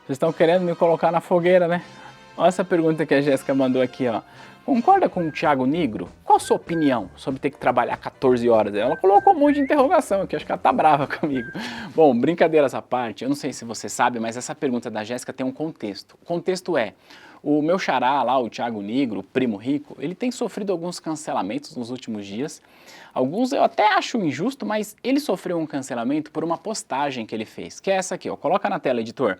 Vocês estão querendo me colocar na fogueira, né? Olha essa pergunta que a Jéssica mandou aqui, ó. Concorda com o Thiago Nigro? Qual a sua opinião sobre ter que trabalhar 14 horas? Ela colocou um monte de interrogação aqui, acho que ela tá brava comigo. Bom, brincadeiras à parte, eu não sei se você sabe, mas essa pergunta da Jéssica tem um contexto. O contexto é, o meu xará lá, o Thiago Nigro, o primo rico, ele tem sofrido alguns cancelamentos nos últimos dias. Alguns eu até acho injusto, mas ele sofreu um cancelamento por uma postagem que ele fez, que é essa aqui, ó. Coloca na tela, editor.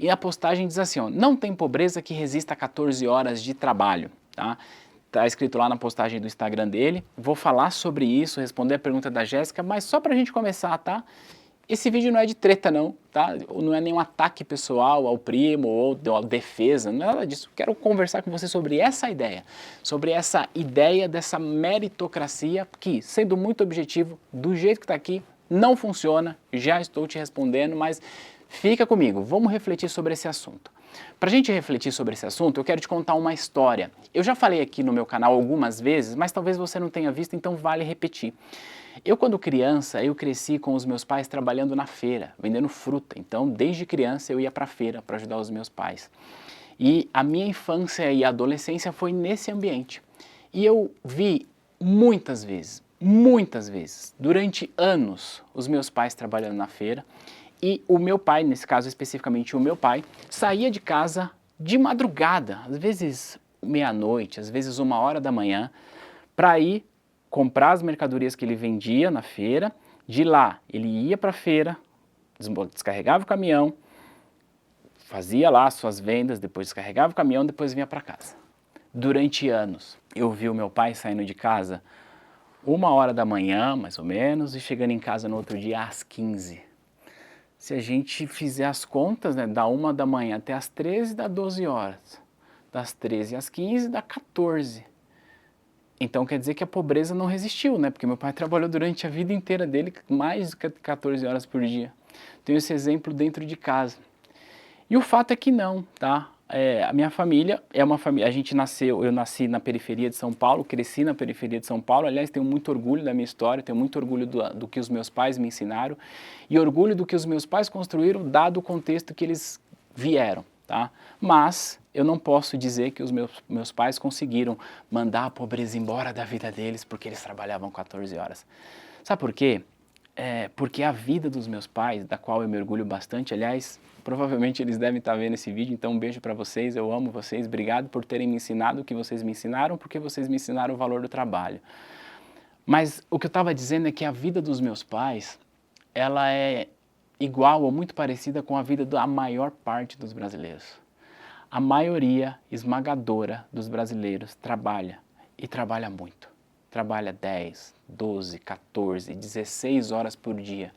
E a postagem diz assim, ó, não tem pobreza que resista a 14 horas de trabalho, tá? Tá escrito lá na postagem do Instagram dele. Vou falar sobre isso, responder a pergunta da Jéssica, mas só pra gente começar, tá? Esse vídeo não é de treta não, tá? Não é nenhum ataque pessoal ao primo ou defesa, não é nada disso. Quero conversar com você sobre essa ideia dessa meritocracia que, sendo muito objetivo, do jeito que está aqui, não funciona. Já estou te respondendo, mas fica comigo, vamos refletir sobre esse assunto. Para a gente refletir sobre esse assunto, eu quero te contar uma história. Eu já falei aqui no meu canal algumas vezes, mas talvez você não tenha visto, então vale repetir. Eu, quando criança, eu cresci com os meus pais trabalhando na feira, vendendo fruta. Então, desde criança, eu ia para a feira para ajudar os meus pais. E a minha infância e adolescência foi nesse ambiente. E eu vi muitas vezes, durante anos, os meus pais trabalhando na feira. E o meu pai, nesse caso especificamente o meu pai, saía de casa de madrugada, às vezes meia-noite, às vezes 1 hora da manhã, para ir comprar as mercadorias que ele vendia na feira. De lá, ele ia para a feira, descarregava o caminhão, fazia lá suas vendas, depois descarregava o caminhão, depois vinha para casa. Durante anos, eu vi o meu pai saindo de casa 1 hora da manhã, mais ou menos, e chegando em casa no outro dia às 15. Se a gente fizer as contas, né, da 1 da manhã até às 13, dá 12 horas. Das 13 às 15, dá 14. Então quer dizer que a pobreza não resistiu, né? Porque meu pai trabalhou durante a vida inteira dele mais de 14 horas por dia. Tenho esse exemplo dentro de casa. E o fato é que não, tá? A minha família é uma família, eu nasci na periferia de São Paulo, cresci na periferia de São Paulo, aliás, tenho muito orgulho da minha história, tenho muito orgulho do que os meus pais me ensinaram e orgulho do que os meus pais construíram, dado o contexto que eles vieram, tá? Mas eu não posso dizer que os meus pais conseguiram mandar a pobreza embora da vida deles porque eles trabalhavam 14 horas. Sabe por quê? Porque a vida dos meus pais, da qual eu me orgulho bastante, aliás, provavelmente eles devem estar vendo esse vídeo, então um beijo para vocês, eu amo vocês, obrigado por terem me ensinado o que vocês me ensinaram, porque vocês me ensinaram o valor do trabalho. Mas o que eu estava dizendo é que a vida dos meus pais, ela é igual ou muito parecida com a vida da maior parte dos brasileiros. A maioria esmagadora dos brasileiros trabalha, e trabalha muito. Trabalha 10, 12, 14, 16 horas por dia.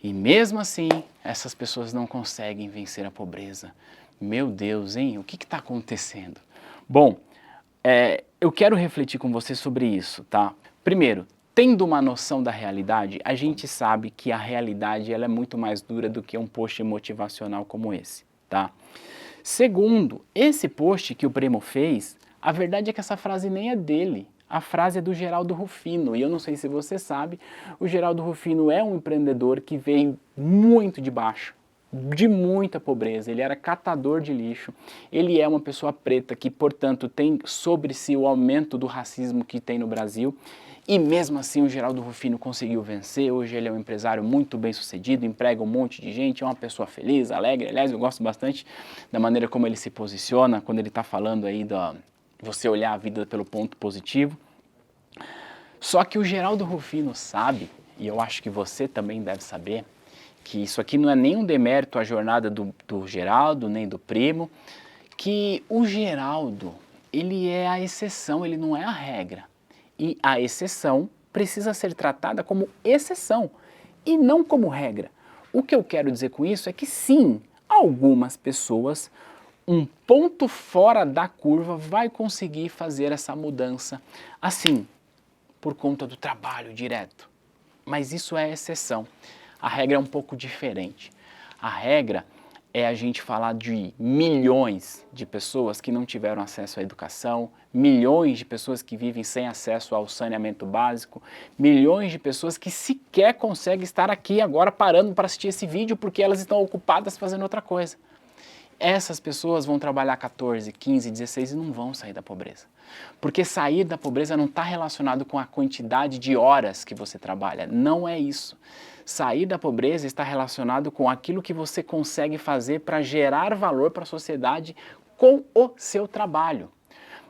E mesmo assim, essas pessoas não conseguem vencer a pobreza. Meu Deus, hein? O que está acontecendo? Bom, eu quero refletir com você sobre isso, tá? Primeiro, tendo uma noção da realidade, a gente sabe que a realidade ela é muito mais dura do que um post motivacional como esse, tá? Segundo, esse post que o Primo fez, a verdade é que essa frase nem é dele. A frase é do Geraldo Rufino, e eu não sei se você sabe, o Geraldo Rufino é um empreendedor que veio muito de baixo, de muita pobreza, ele era catador de lixo, ele é uma pessoa preta que, portanto, tem sobre si o aumento do racismo que tem no Brasil, e mesmo assim o Geraldo Rufino conseguiu vencer. Hoje ele é um empresário muito bem sucedido, emprega um monte de gente, é uma pessoa feliz, alegre. Aliás, eu gosto bastante da maneira como ele se posiciona quando ele está falando aí da você olhar a vida pelo ponto positivo. Só que o Geraldo Rufino sabe, e eu acho que você também deve saber, que isso aqui não é nenhum demérito à jornada do Geraldo, nem do Primo, que o Geraldo, ele é a exceção, ele não é a regra. E a exceção precisa ser tratada como exceção e não como regra. O que eu quero dizer com isso é que sim, algumas pessoas, um ponto fora da curva vai conseguir fazer essa mudança assim, por conta do trabalho direto. Mas isso é exceção. A regra é um pouco diferente. A regra é a gente falar de milhões de pessoas que não tiveram acesso à educação, milhões de pessoas que vivem sem acesso ao saneamento básico, milhões de pessoas que sequer conseguem estar aqui agora parando para assistir esse vídeo porque elas estão ocupadas fazendo outra coisa. essas pessoas vão trabalhar 14, 15, 16 e não vão sair da pobreza. Porque sair da pobreza não está relacionado com a quantidade de horas que você trabalha, não é isso. Sair da pobreza está relacionado com aquilo que você consegue fazer para gerar valor para a sociedade com o seu trabalho.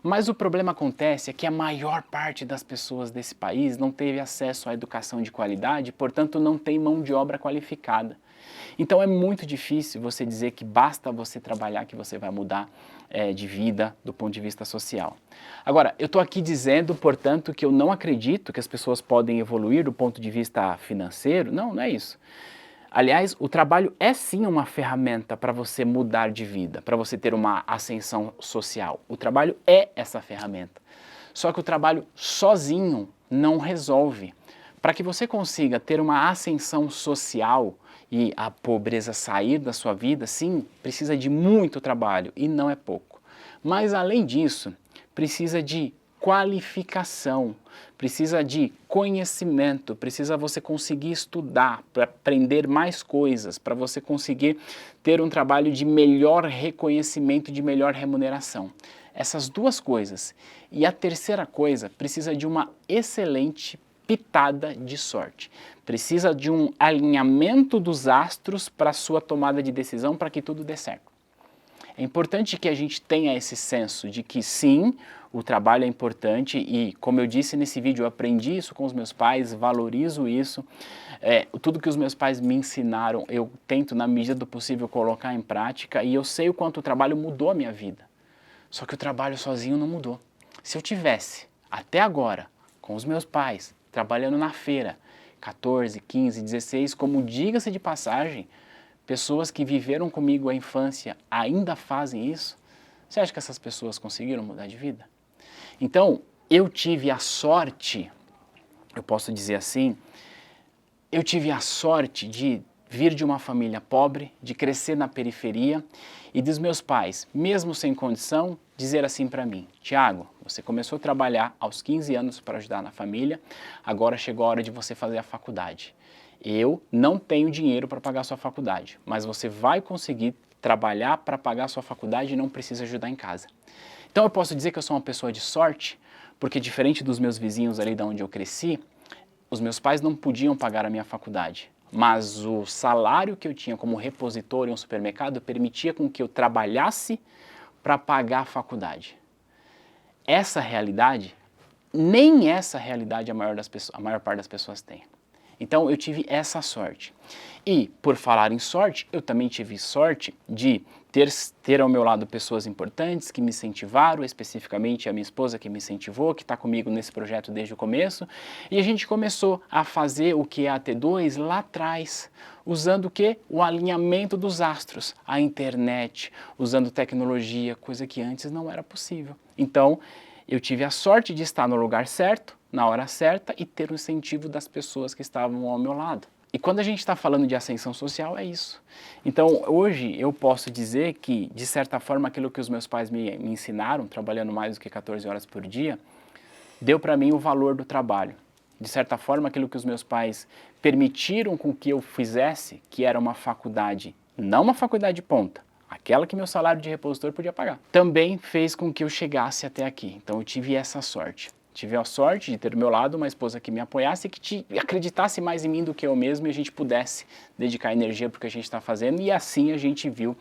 Mas o problema acontece é que a maior parte das pessoas desse país não teve acesso à educação de qualidade, portanto não tem mão de obra qualificada. Então é muito difícil você dizer que basta você trabalhar que você vai mudar de vida do ponto de vista social. Agora, eu estou aqui dizendo, portanto, que eu não acredito que as pessoas podem evoluir do ponto de vista financeiro. Não, não é isso. Aliás, o trabalho é sim uma ferramenta para você mudar de vida, para você ter uma ascensão social. O trabalho é essa ferramenta. Só que o trabalho sozinho não resolve. Para que você consiga ter uma ascensão social e a pobreza sair da sua vida, sim, precisa de muito trabalho e não é pouco. Mas além disso, precisa de qualificação, precisa de conhecimento, precisa você conseguir estudar para aprender mais coisas, para você conseguir ter um trabalho de melhor reconhecimento, de melhor remuneração. Essas duas coisas. E a terceira coisa, precisa de uma excelente pitada de sorte. Precisa de um alinhamento dos astros para a sua tomada de decisão para que tudo dê certo. É importante que a gente tenha esse senso de que sim, o trabalho é importante e, como eu disse nesse vídeo, eu aprendi isso com os meus pais, valorizo isso. Tudo que os meus pais me ensinaram, eu tento, na medida do possível, colocar em prática e eu sei o quanto o trabalho mudou a minha vida. Só que o trabalho sozinho não mudou. Se eu tivesse, até agora, com os meus pais, trabalhando na feira, 14, 15, 16, como diga-se de passagem, pessoas que viveram comigo a infância ainda fazem isso, você acha que essas pessoas conseguiram mudar de vida? Então, eu tive a sorte, eu posso dizer assim, eu tive a sorte de vir de uma família pobre, de crescer na periferia e dos meus pais, mesmo sem condição, dizer assim para mim: Tiago, você começou a trabalhar aos 15 anos para ajudar na família, agora chegou a hora de você fazer a faculdade. Eu não tenho dinheiro para pagar a sua faculdade, mas você vai conseguir trabalhar para pagar a sua faculdade e não precisa ajudar em casa. Então eu posso dizer que eu sou uma pessoa de sorte, porque diferente dos meus vizinhos ali de onde eu cresci, os meus pais não podiam pagar a minha faculdade, mas o salário que eu tinha como repositor em um supermercado permitia com que eu trabalhasse para pagar a faculdade. Essa realidade, nem essa realidade a maior parte das pessoas tem. Então eu tive essa sorte. E por falar em sorte, eu também tive sorte de ter ao meu lado pessoas importantes que me incentivaram, especificamente a minha esposa que me incentivou, que está comigo nesse projeto desde o começo. E a gente começou a fazer o que é a T2 lá atrás, usando o quê? O alinhamento dos astros, a internet, usando tecnologia, coisa que antes não era possível. Então, eu tive a sorte de estar no lugar certo, na hora certa e ter o incentivo das pessoas que estavam ao meu lado. E quando a gente está falando de ascensão social, é isso. Então, hoje eu posso dizer que, de certa forma, aquilo que os meus pais me ensinaram, trabalhando mais do que 14 horas por dia, deu para mim o valor do trabalho. De certa forma, aquilo que os meus pais permitiram com que eu fizesse, que era uma faculdade, não uma faculdade de ponta, aquela que meu salário de repositor podia pagar, também fez com que eu chegasse até aqui. Então, eu tive essa sorte. Tive a sorte de ter do meu lado uma esposa que me apoiasse e que acreditasse mais em mim do que eu mesmo e a gente pudesse dedicar energia para o que a gente está fazendo e assim a gente viu,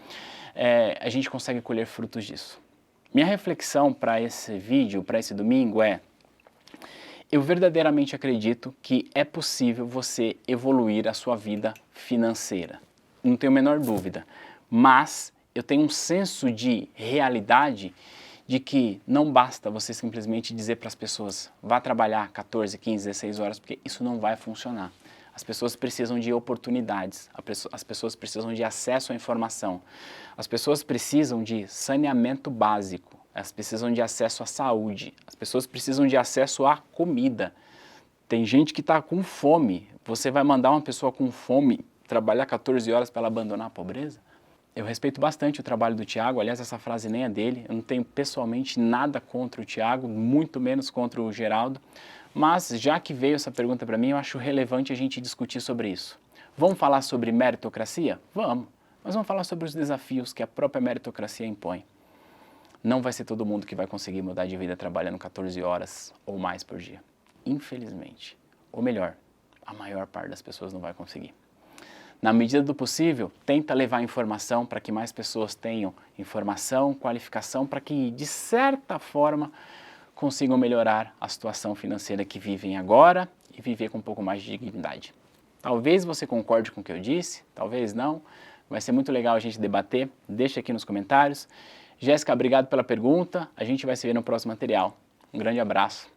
a gente consegue colher frutos disso. Minha reflexão para esse vídeo, para esse domingo é: eu verdadeiramente acredito que é possível você evoluir a sua vida financeira. Não tenho a menor dúvida, mas eu tenho um senso de realidade de que não basta você simplesmente dizer para as pessoas: vá trabalhar 14, 15, 16 horas, porque isso não vai funcionar. As pessoas precisam de oportunidades, as pessoas precisam de acesso à informação, as pessoas precisam de saneamento básico, elas precisam de acesso à saúde, as pessoas precisam de acesso à comida. Tem gente que está com fome, você vai mandar uma pessoa com fome trabalhar 14 horas para ela abandonar a pobreza? Eu respeito bastante o trabalho do Tiago, aliás, essa frase nem é dele, eu não tenho pessoalmente nada contra o Tiago, muito menos contra o Geraldo, mas já que veio essa pergunta para mim, eu acho relevante a gente discutir sobre isso. Vamos falar sobre meritocracia? Vamos. mas vamos falar sobre os desafios que a própria meritocracia impõe. Não vai ser todo mundo que vai conseguir mudar de vida trabalhando 14 horas ou mais por dia. Infelizmente. Ou melhor, a maior parte das pessoas não vai conseguir. Na medida do possível, tenta levar informação para que mais pessoas tenham informação, qualificação, para que, de certa forma, consigam melhorar a situação financeira que vivem agora e viver com um pouco mais de dignidade. Talvez você concorde com o que eu disse, talvez não. Vai ser muito legal a gente debater. Deixa aqui nos comentários. Jéssica, obrigado pela pergunta. A gente vai se ver no próximo material. Um grande abraço.